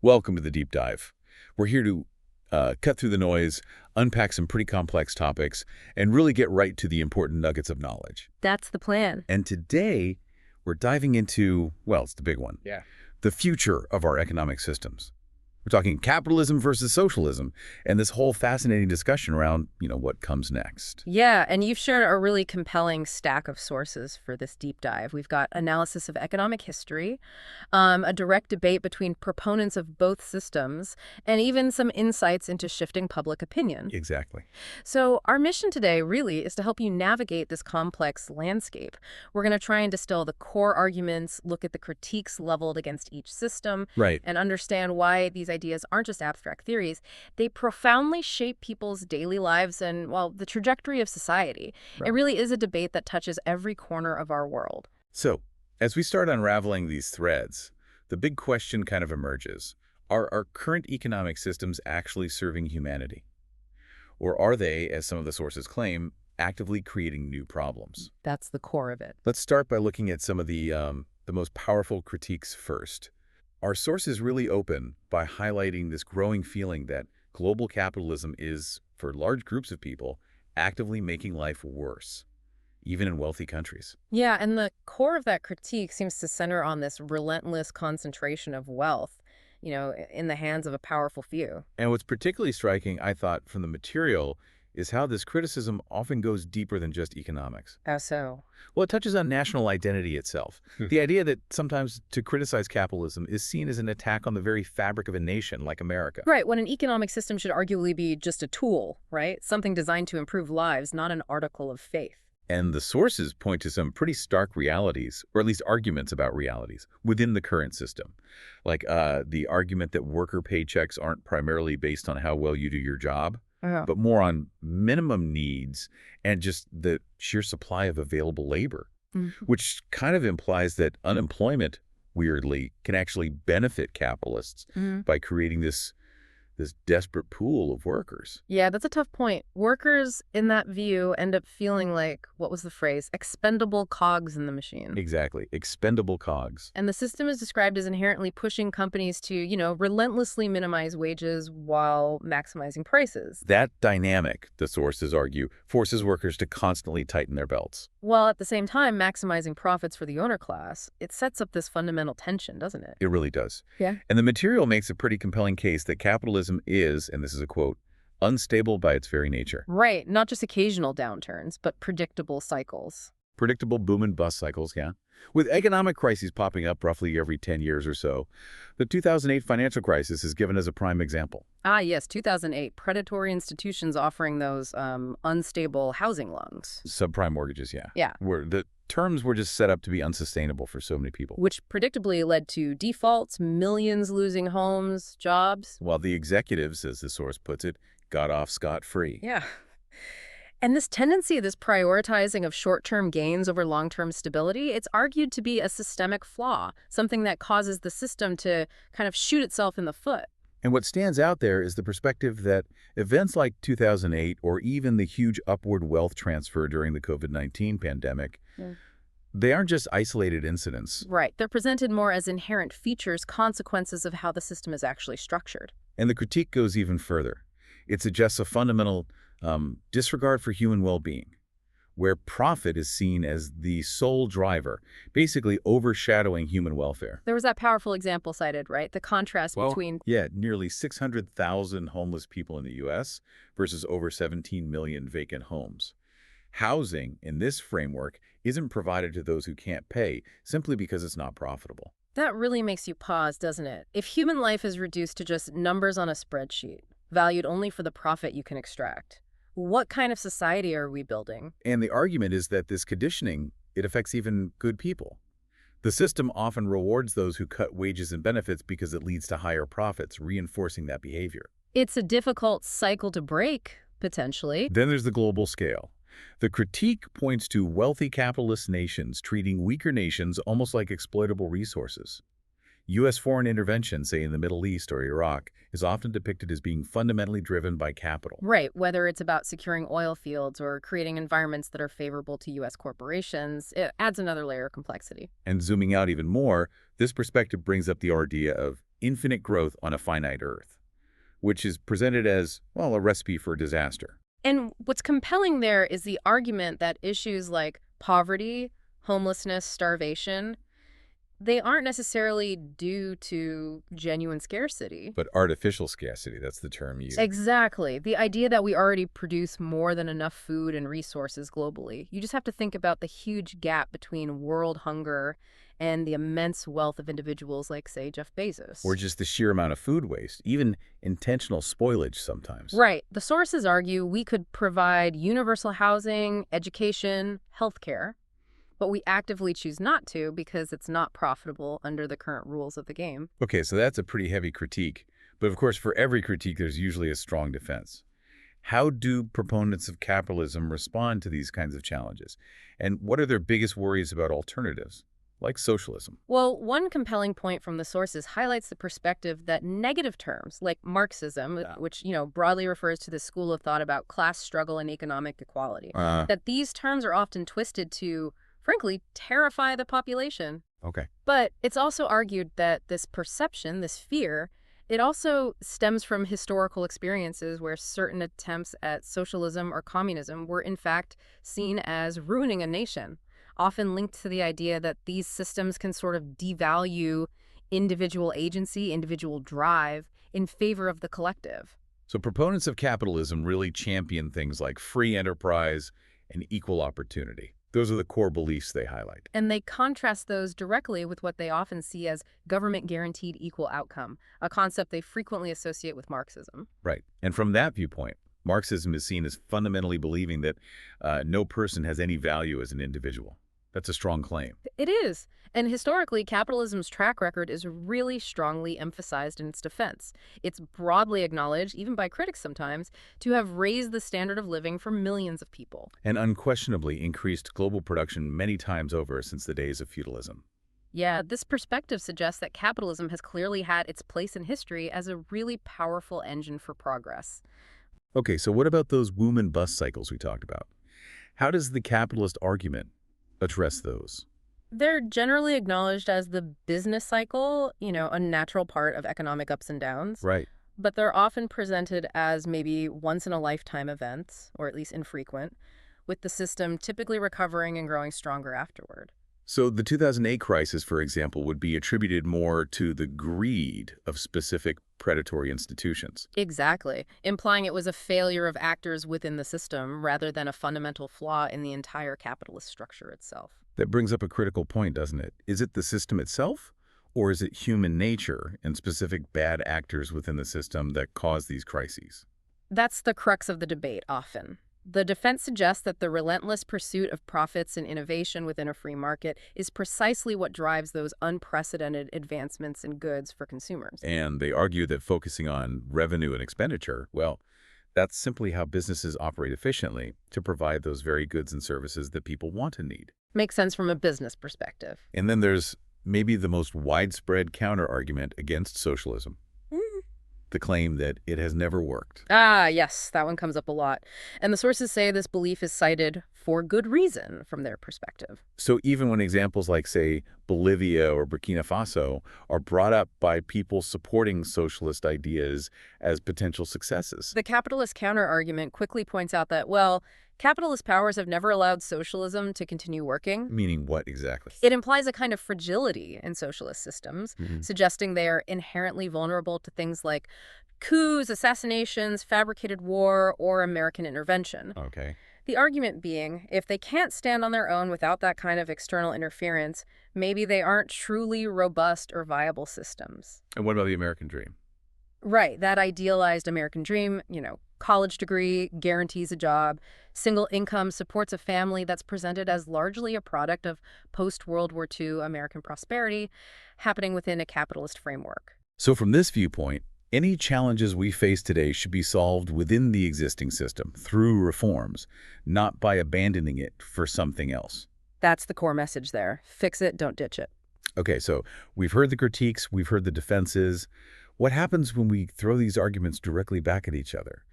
Welcome to the Deep Dive. We're here to cut through the noise, unpack some pretty complex topics, and really get right to the important nuggets of knowledge. That's the plan. And today, we're diving into, well, it's the big one. Yeah. The future of our economic systems. We're talking capitalism versus socialism, and this whole fascinating discussion around, what comes next. Yeah, and you've shared a really compelling stack of sources for this deep dive. We've got analysis of economic history, a direct debate between proponents of both systems, and even some insights into shifting public opinion. Exactly. So our mission today really is to help you navigate this complex landscape. We're going to try and distill the core arguments, look at the critiques leveled against each system, Right. and understand why these ideas aren't just abstract theories. They profoundly shape people's daily lives and, well, the trajectory of society. Right. It really is a debate that touches every corner of our world. So, as we start unraveling these threads, the big question kind of emerges. Are our current economic systems actually serving humanity? Or are they, as some of the sources claim, actively creating new problems? That's the core of it. Let's start by looking at some of the most powerful critiques first. Our sources really open by highlighting this growing feeling that global capitalism is, for large groups of people, actively making life worse, even in wealthy countries. Yeah, and the core of that critique seems to center on this relentless concentration of wealth, in the hands of a powerful few. And what's particularly striking, I thought, from the material is how this criticism often goes deeper than just economics. How so? Well, it touches on national identity itself. The idea that sometimes to criticize capitalism is seen as an attack on the very fabric of a nation like America. Right, when an economic system should arguably be just a tool, right? Something designed to improve lives, not an article of faith. And the sources point to some pretty stark realities, or at least arguments about realities, within the current system. Like the argument that worker paychecks aren't primarily based on how well you do your job, but more on minimum needs and just the sheer supply of available labor, which kind of implies that unemployment, weirdly, can actually benefit capitalists by creating this desperate pool of workers. Yeah, that's a tough point. Workers, in that view, end up feeling like, what was the phrase? Expendable cogs in the machine. Exactly. Expendable cogs. And the system is described as inherently pushing companies to, relentlessly minimize wages while maximizing prices. That dynamic, the sources argue, forces workers to constantly tighten their belts. While at the same time maximizing profits for the owner class. It sets up this fundamental tension, doesn't it? It really does. Yeah. And the material makes a pretty compelling case that capitalism is, and this is a quote, unstable by its very nature. Right. Not just occasional downturns, but predictable cycles. Predictable boom and bust cycles, yeah. With economic crises popping up roughly every 10 years or so, the 2008 financial crisis is given as a prime example. Ah, yes, 2008. Predatory institutions offering those unstable housing loans. Subprime mortgages, yeah. Yeah. Where the terms were just set up to be unsustainable for so many people. Which predictably led to defaults, millions losing homes, jobs. While the executives, as the source puts it, got off scot-free. Yeah. And this tendency, this prioritizing of short-term gains over long-term stability, it's argued to be a systemic flaw, something that causes the system to kind of shoot itself in the foot. And what stands out there is the perspective that events like 2008 or even the huge upward wealth transfer during the COVID-19 pandemic, they aren't just isolated incidents. Right. They're presented more as inherent features, consequences of how the system is actually structured. And the critique goes even further. It suggests a fundamental disregard for human well-being, where profit is seen as the sole driver, basically overshadowing human welfare. There was that powerful example cited, right? The contrast between... Yeah, nearly 600,000 homeless people in the U.S. versus over 17 million vacant homes. Housing, in this framework, isn't provided to those who can't pay simply because it's not profitable. That really makes you pause, doesn't it? If human life is reduced to just numbers on a spreadsheet, valued only for the profit you can extract, what kind of society are we building? And the argument is that this conditioning, it affects even good people. The system often rewards those who cut wages and benefits because it leads to higher profits, reinforcing that behavior. It's a difficult cycle to break, potentially. Then there's the global scale. The critique points to wealthy capitalist nations treating weaker nations almost like exploitable resources. U.S. foreign intervention, say in the Middle East or Iraq, is often depicted as being fundamentally driven by capital. Right, whether it's about securing oil fields or creating environments that are favorable to U.S. corporations, it adds another layer of complexity. And zooming out even more, this perspective brings up the idea of infinite growth on a finite Earth, which is presented as, well, a recipe for disaster. And what's compelling there is the argument that issues like poverty, homelessness, starvation, they aren't necessarily due to genuine scarcity. But artificial scarcity, that's the term used. Exactly. The idea that we already produce more than enough food and resources globally. You just have to think about the huge gap between world hunger and the immense wealth of individuals like, say, Jeff Bezos. Or just the sheer amount of food waste, even intentional spoilage sometimes. Right. The sources argue we could provide universal housing, education, healthcare, but we actively choose not to because it's not profitable under the current rules of the game. Okay, so that's a pretty heavy critique. But of course, for every critique, there's usually a strong defense. How do proponents of capitalism respond to these kinds of challenges? And what are their biggest worries about alternatives, like socialism? Well, one compelling point from the sources highlights the perspective that negative terms like Marxism, which, broadly refers to the school of thought about class struggle and economic equality, that these terms are often twisted to, frankly, terrify the population. Okay. But it's also argued that this perception, this fear, it also stems from historical experiences where certain attempts at socialism or communism were in fact seen as ruining a nation, often linked to the idea that these systems can sort of devalue individual agency, individual drive in favor of the collective. So proponents of capitalism really champion things like free enterprise and equal opportunity. Those are the core beliefs they highlight. And they contrast those directly with what they often see as government-guaranteed equal outcome, a concept they frequently associate with Marxism. Right. And from that viewpoint, Marxism is seen as fundamentally believing that no person has any value as an individual. That's a strong claim. It is. And historically, capitalism's track record is really strongly emphasized in its defense. It's broadly acknowledged, even by critics sometimes, to have raised the standard of living for millions of people. And unquestionably increased global production many times over since the days of feudalism. Yeah, this perspective suggests that capitalism has clearly had its place in history as a really powerful engine for progress. Okay, so what about those boom and bust cycles we talked about? How does the capitalist argument address those? They're generally acknowledged as the business cycle, a natural part of economic ups and downs. Right. But they're often presented as maybe once-in-a-lifetime events, or at least infrequent, with the system typically recovering and growing stronger afterward. So the 2008 crisis, for example, would be attributed more to the greed of specific predatory institutions. Exactly, implying it was a failure of actors within the system rather than a fundamental flaw in the entire capitalist structure itself. That brings up a critical point, doesn't it? Is it the system itself, or is it human nature and specific bad actors within the system that cause these crises? That's the crux of the debate often. The defense suggests that the relentless pursuit of profits and innovation within a free market is precisely what drives those unprecedented advancements in goods for consumers. And they argue that focusing on revenue and expenditure, well, that's simply how businesses operate efficiently to provide those very goods and services that people want and need. Makes sense from a business perspective. And then there's maybe the most widespread counter-argument against socialism. The claim that it has never worked. Ah, yes, that one comes up a lot. And the sources say this belief is cited for good reason from their perspective. So even when examples like, say, Bolivia or Burkina Faso are brought up by people supporting socialist ideas as potential successes. The capitalist counter-argument quickly points out that, well, capitalist powers have never allowed socialism to continue working. Meaning what exactly? It implies a kind of fragility in socialist systems, suggesting they are inherently vulnerable to things like coups, assassinations, fabricated war, or American intervention. Okay. The argument being, if they can't stand on their own without that kind of external interference, maybe they aren't truly robust or viable systems. And what about the American dream? Right, that idealized American dream, college degree, guarantees a job, single income, supports a family that's presented as largely a product of post-World War II American prosperity happening within a capitalist framework. So from this viewpoint, any challenges we face today should be solved within the existing system through reforms, not by abandoning it for something else. That's the core message there. Fix it, don't ditch it. Okay, so we've heard the critiques, we've heard the defenses. What happens when we throw these arguments directly back at each other?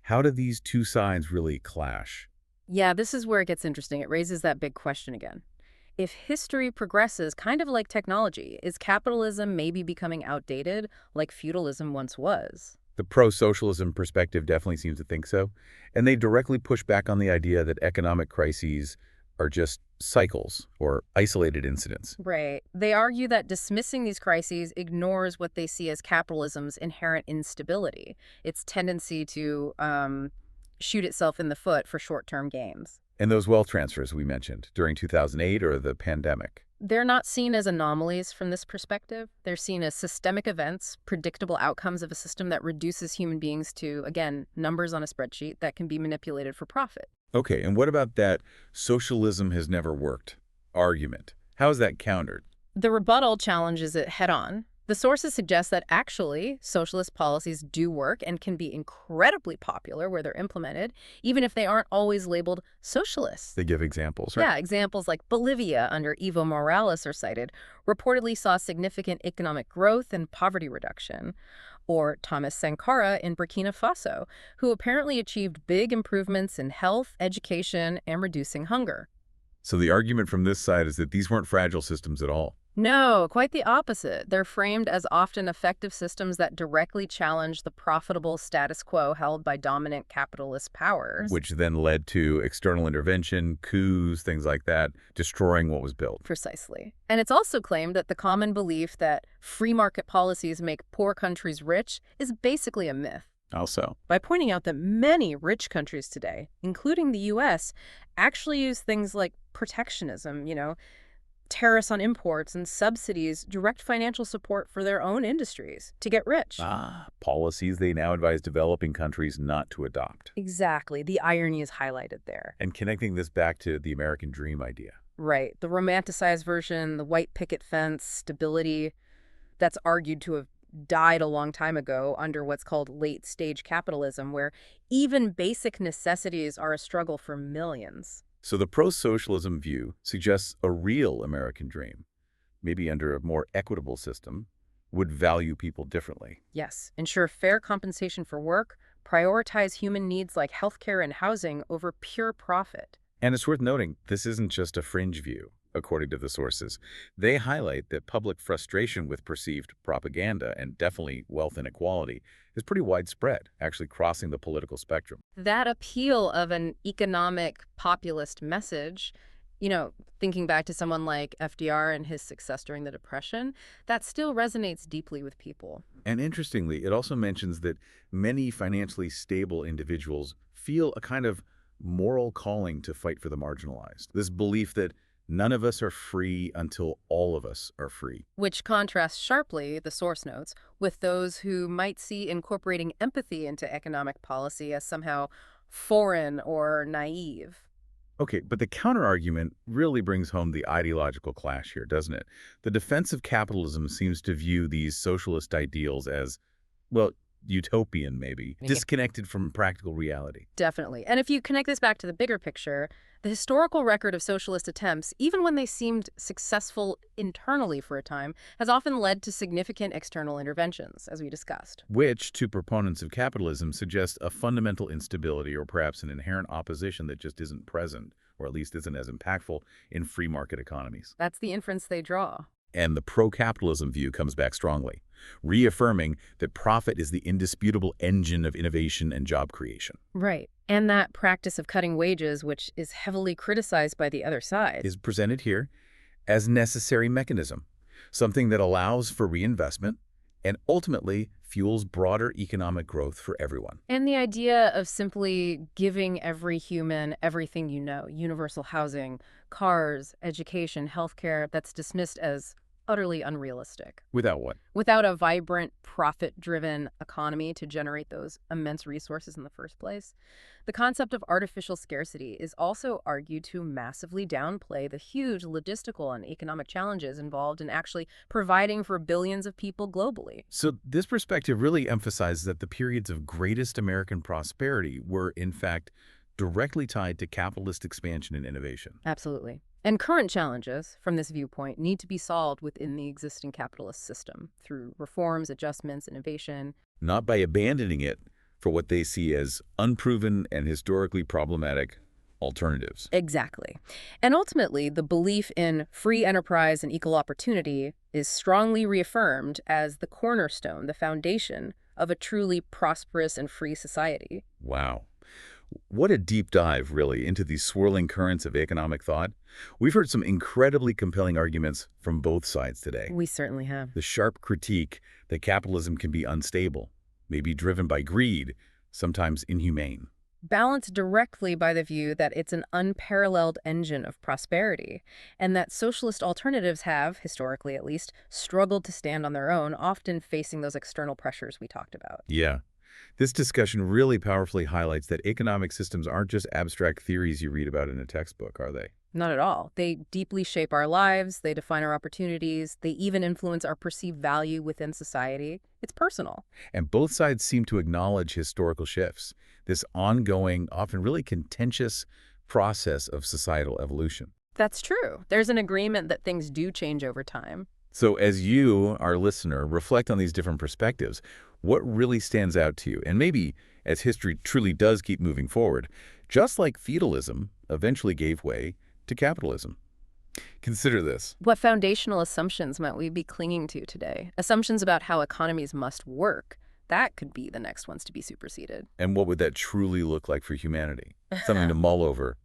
How do these two sides really clash? Yeah, this is where it gets interesting. It raises that big question again. If history progresses, kind of like technology, is capitalism maybe becoming outdated like feudalism once was? The pro-socialism perspective definitely seems to think so, and they directly push back on the idea that economic crises are just cycles or isolated incidents. Right. They argue that dismissing these crises ignores what they see as capitalism's inherent instability, its tendency to shoot itself in the foot for short-term gains. And those wealth transfers we mentioned during 2008 or the pandemic. They're not seen as anomalies from this perspective. They're seen as systemic events, predictable outcomes of a system that reduces human beings to, again, numbers on a spreadsheet that can be manipulated for profit. Okay, and what about that socialism has never worked argument? How is that countered? The rebuttal challenges it head-on. The sources suggest that actually, socialist policies do work and can be incredibly popular where they're implemented, even if they aren't always labeled socialist. They give examples, right? Yeah, examples like Bolivia under Evo Morales are cited, reportedly saw significant economic growth and poverty reduction. Or Thomas Sankara in Burkina Faso, who apparently achieved big improvements in health, education, and reducing hunger. So the argument from this side is that these weren't fragile systems at all. No, quite the opposite. They're framed as often effective systems that directly challenge the profitable status quo held by dominant capitalist powers. Which then led to external intervention, coups, things like that, destroying what was built. Precisely. And it's also claimed that the common belief that free market policies make poor countries rich is basically a myth. Also, By pointing out that many rich countries today, including the U.S., actually use things like protectionism, tariffs on imports and subsidies, direct financial support for their own industries to get rich. policies they now advise developing countries not to adopt. Exactly. The irony is highlighted there. And connecting this back to the American dream idea. Right. The romanticized version, the white picket fence, stability, that's argued to have died a long time ago under what's called late-stage capitalism, where even basic necessities are a struggle for millions. So the pro-socialism view suggests a real American dream, maybe under a more equitable system, would value people differently. Yes, ensure fair compensation for work, prioritize human needs like healthcare and housing over pure profit. And it's worth noting, this isn't just a fringe view, according to the sources. They highlight that public frustration with perceived propaganda and definitely wealth inequality is pretty widespread, actually crossing the political spectrum. That appeal of an economic populist message, thinking back to someone like FDR and his success during the Depression, that still resonates deeply with people. And interestingly, it also mentions that many financially stable individuals feel a kind of moral calling to fight for the marginalized. This belief that none of us are free until all of us are free. Which contrasts sharply, the source notes, with those who might see incorporating empathy into economic policy as somehow foreign or naive. Okay, but the counterargument really brings home the ideological clash here, doesn't it? The defense of capitalism seems to view these socialist ideals as, well, utopian maybe, Yeah. disconnected from practical reality. Definitely. And if you connect this back to the bigger picture, the historical record of socialist attempts, even when they seemed successful internally for a time, has often led to significant external interventions, as we discussed. Which, to proponents of capitalism, suggests a fundamental instability or perhaps an inherent opposition that just isn't present, or at least isn't as impactful, in free market economies. That's the inference they draw. And the pro-capitalism view comes back strongly, reaffirming that profit is the indisputable engine of innovation and job creation. Right. And that practice of cutting wages, which is heavily criticized by the other side, Is presented here as necessary mechanism, something that allows for reinvestment and ultimately fuels broader economic growth for everyone. and the idea of simply giving every human everything universal housing, cars, education, healthcare, that's dismissed as utterly unrealistic. Without what? Without a vibrant, profit-driven economy to generate those immense resources in the first place. The concept of artificial scarcity is also argued to massively downplay the huge logistical and economic challenges involved in actually providing for billions of people globally. So this perspective really emphasizes that the periods of greatest American prosperity were, in fact, directly tied to capitalist expansion and innovation. Absolutely. And current challenges, from this viewpoint, need to be solved within the existing capitalist system through reforms, adjustments, innovation. Not by abandoning it for what they see as unproven and historically problematic alternatives. Exactly. And ultimately, the belief in free enterprise and equal opportunity is strongly reaffirmed as the cornerstone, the foundation of a truly prosperous and free society. Wow. What a deep dive, really, into these swirling currents of economic thought. We've heard some incredibly compelling arguments from both sides today. We certainly have. The sharp critique that capitalism can be unstable, maybe driven by greed, sometimes inhumane. Balanced directly by the view that it's an unparalleled engine of prosperity, and that socialist alternatives have, historically at least, struggled to stand on their own, often facing those external pressures we talked about. Yeah. This discussion really powerfully highlights that economic systems aren't just abstract theories you read about in a textbook, are they? Not at all. They deeply shape our lives, they define our opportunities, they even influence our perceived value within society. It's personal. And both sides seem to acknowledge historical shifts, this ongoing, often really contentious process of societal evolution. That's true. There's an agreement that things do change over time. So as you, our listener, reflect on these different perspectives, what really stands out to you? And maybe as history truly does keep moving forward, just like feudalism eventually gave way to capitalism. Consider this. What foundational assumptions might we be clinging to today? Assumptions about how economies must work. That could be the next ones to be superseded. And what would that truly look like for humanity? Something to mull over